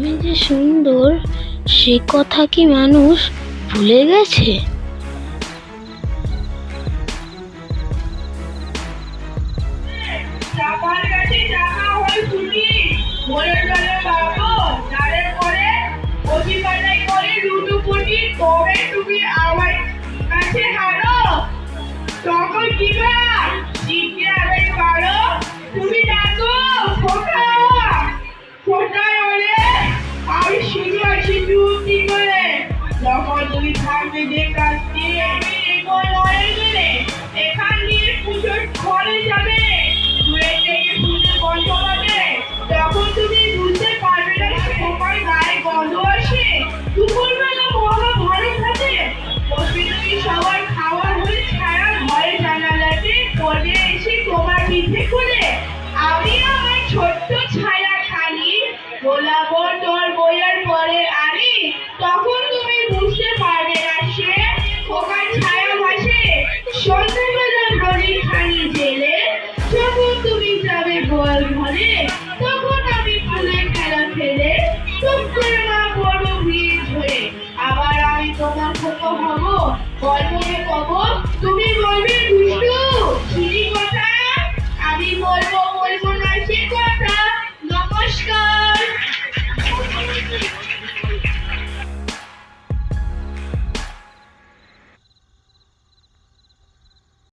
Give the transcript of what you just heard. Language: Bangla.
তুমি যে সুন্দর সে কথা কি মানুষ ভুলে গেছে? চাপার কাছে চাকা হয়ে ছুটি মরে গেলে বাবু তারে করে অতি কাটাই করে লুটুপুটি তবে তুমি আমার কাছে হারো তখন কি কর জিতে আগে পারো তুমি ডাকো ফোটা ফোটায় হলে আমি শুধু আছি চুপটি করে যখন তুমি থাকবে যে কাজটি আমি এগোয় লড়ে গেলে এখান দিয়ে পুজোর ঘরে যাবে দূরে থেকে পুজোর গন্ধ পাবে তখন তুমি বুঝতে পারবে না তোমার গায়ে গন্ধ আসে দুপুরবেলা মহাভারত হাতে বসবে তুমি সবার খাওয়ার হয়ে ছায়া ঘরে জানালাতে পড়ে এসে তোমার পিঠে খুলে আমি আমার ছোট্ট ছায়া খালি গোলাবো তোর বইয়ের পরে আনি তখন তুমি বুঝতে পারবে না সে ওখান ছায়া ভাসে সন্ধ্যেবেলা রোদি খানি জেলে যখন তুমি যাবে গোয়াল ঘরে তখন